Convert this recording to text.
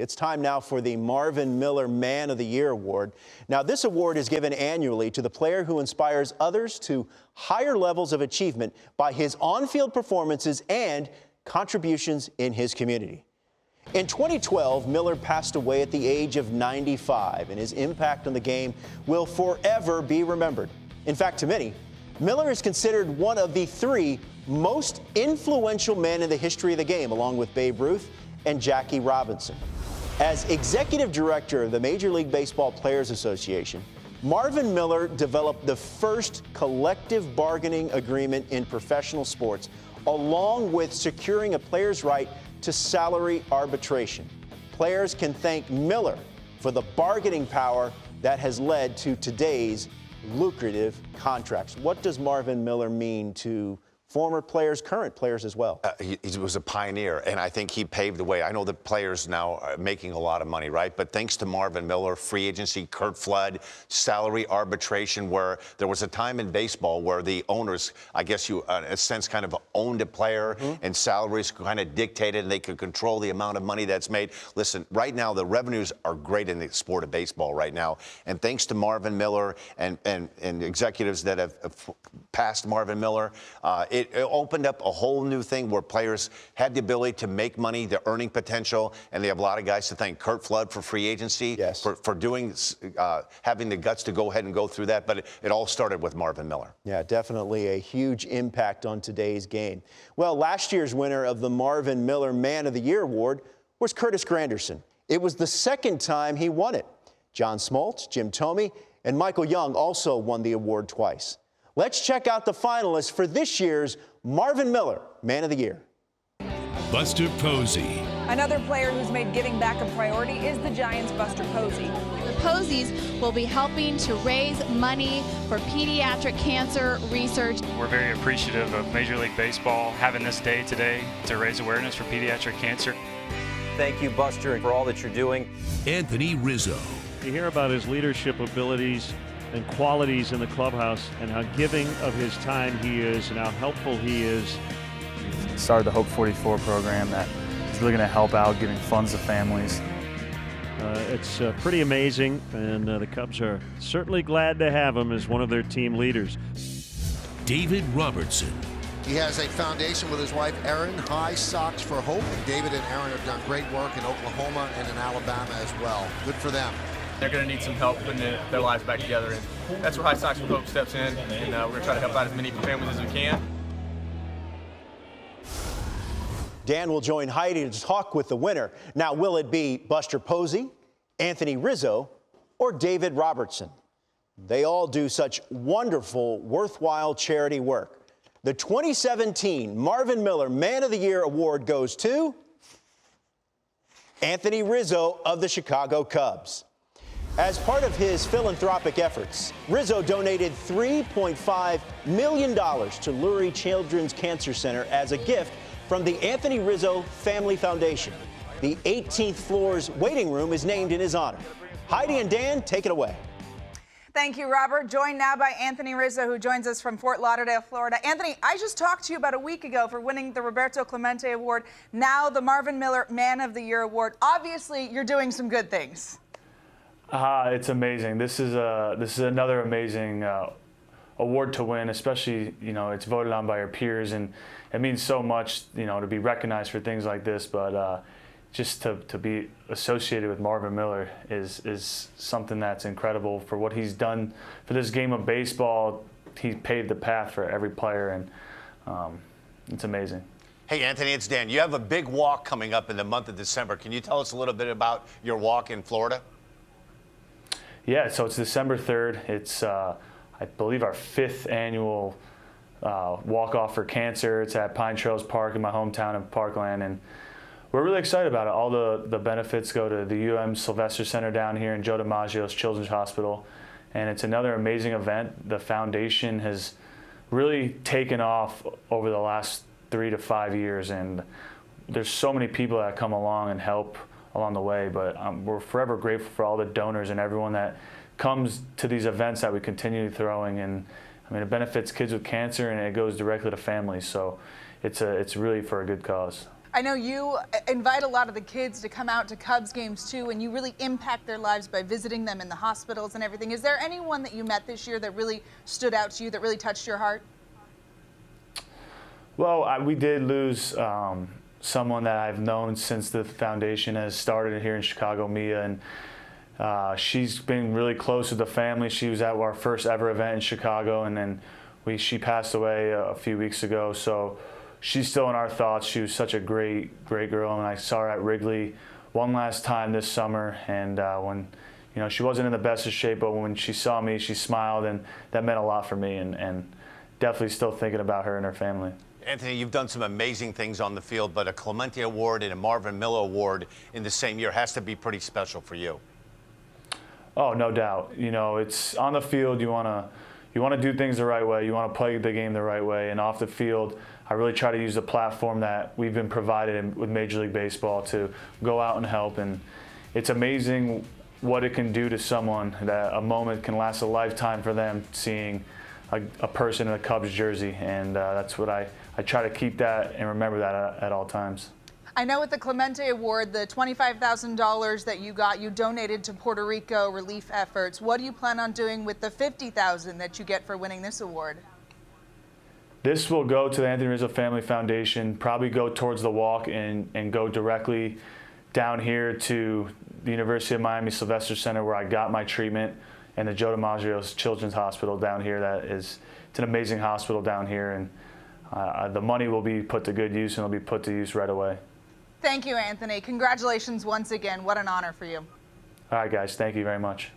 It's time now for the Marvin Miller Man of the Year Award. Now, this award is given annually to the player who inspires others to higher levels of achievement by his on-field performances and contributions in his community. In 2012, Miller passed away at the age of 95, and his impact on the game will forever be remembered. In fact, to many, Miller is considered one of the three most influential men in the history of the game, along with Babe Ruth and Jackie Robinson. As executive director of the Major League Baseball Players Association, Marvin Miller developed the first collective bargaining agreement in professional sports, along with securing a player's right to salary arbitration. Players can thank Miller for the bargaining power that has led to today's lucrative contracts. What does Marvin Miller mean to former players, current players as well? He was a pioneer, and I think he paved the way. I know that players now are making a lot of money, right? But thanks to Marvin Miller, free agency, Curt Flood, salary arbitration, where there was a time in baseball where the owners, I guess you, in a sense, kind of owned a player, and salaries kind of dictated, and they could control the amount of money that's made. Listen, right now, the revenues are great in the sport of baseball right now, and thanks to Marvin Miller and executives that have passed Marvin Miller, it opened up a whole new thing where players had the ability to make money, their earning potential, and they have a lot of guys to thank. Curt Flood for free agency, yes, for doing, having the guts to go ahead and go through that. But it all started with Marvin Miller. Yeah, definitely a huge impact on today's game. Well, last year's winner of the Marvin Miller Man of the Year Award was Curtis Granderson. It was the second time he won it. John Smoltz, Jim Thome, and Michael Young also won the award twice. Let's check out the finalists for this year's Marvin Miller Man of the Year. Buster Posey. Another player who's made giving back a priority is the Giants' Buster Posey. The Posies will be helping to raise money for pediatric cancer research. We're very appreciative of Major League Baseball having this day today to raise awareness for pediatric cancer. Thank you, Buster, for all that you're doing. Anthony Rizzo. You hear about his leadership abilities and qualities in the clubhouse and how giving of his time he is and how helpful he is. Started the Hope 44 program that is really going to help out giving funds to families. It's pretty amazing, and the Cubs are certainly glad to have him as one of their team leaders. David Robertson. He has a foundation with his wife, Erin, High Socks for Hope. David and Erin have done great work in Oklahoma and in Alabama as well. Good for them. They're going to need some help putting their lives back together, and that's where High Socks for Hope steps in, and we're going to try to help out as many families as we can. Dan will join Heidi to talk with the winner. Now, will it be Buster Posey, Anthony Rizzo, or David Robertson? They all do such wonderful, worthwhile charity work. The 2017 Marvin Miller Man of the Year Award goes to Anthony Rizzo of the Chicago Cubs. As part of his philanthropic efforts, Rizzo donated $3.5 million to Lurie Children's Cancer Center as a gift from the Anthony Rizzo Family Foundation. The 18th floor's waiting room is named in his honor. Heidi and Dan, take it away. Thank you, Robert. Joined now by Anthony Rizzo, who joins us from Fort Lauderdale, Florida. Anthony, I just talked to you about a week ago for winning the Roberto Clemente Award, now the Marvin Miller Man of the Year Award. Obviously, you're doing some good things. It's amazing. This is another amazing award to win, especially, it's voted on by your peers, and it means so much, to be recognized for things like this. But just to be associated with Marvin Miller is something that's incredible for what he's done for this game of baseball. He paved the path for every player, and it's amazing. Hey, Anthony, it's Dan. You have a big walk coming up in the month of December. Can you tell us a little bit about your walk in Florida? Yeah, so it's December 3rd. It's, I believe, our 5th annual walk-off for cancer. It's at Pine Trails Park in my hometown of Parkland, and we're really excited about it. All the benefits go to the UM Sylvester Center down here in Joe DiMaggio's Children's Hospital, and it's another amazing event. The foundation has really taken off over the last 3 to 5 years, and there's so many people that come along and help along the way, but we're forever grateful for all the donors and everyone that comes to these events that we continue throwing. And I mean, it benefits kids with cancer, and it goes directly to families, so it's really for a good cause. I know you invite a lot of the kids to come out to Cubs games too, and you really impact their lives by visiting them in the hospitals and everything. Is there anyone that you met this year that really stood out to you, that really touched your heart? Well, we did lose someone that I've known since the foundation has started here in Chicago, Mia, and she's been really close with the family. She was at our first ever event in Chicago, and then she passed away a few weeks ago. So she's still in our thoughts. She was such a great girl, and I saw her at Wrigley one last time this summer, and when she wasn't in the best of shape, but when she saw me, she smiled, and that meant a lot for me, and definitely still thinking about her and her family. Anthony, you've done some amazing things on the field, but a Clemente Award and a Marvin Miller Award in the same year has to be pretty special for you. Oh, no doubt. It's on the field. You want to do things the right way. You want to play the game the right way. And off the field, I really try to use the platform that we've been provided with Major League Baseball to go out and help. And it's amazing what it can do to someone, that a moment can last a lifetime for them, seeing a person in a Cubs jersey. And that's what I try to keep that and remember that at all times. I know with the Clemente Award, the $25,000 that you got, you donated to Puerto Rico relief efforts. What do you plan on doing with the $50,000 that you get for winning this award? This will go to the Anthony Rizzo Family Foundation, probably go towards the walk and go directly down here to the University of Miami Sylvester Center, where I got my treatment, and the Joe DiMaggio's Children's Hospital down here. It's an amazing hospital down here, and the money will be put to good use, and it'll be put to use right away. Thank you, Anthony. Congratulations once again. What an honor for you. All right, guys. Thank you very much.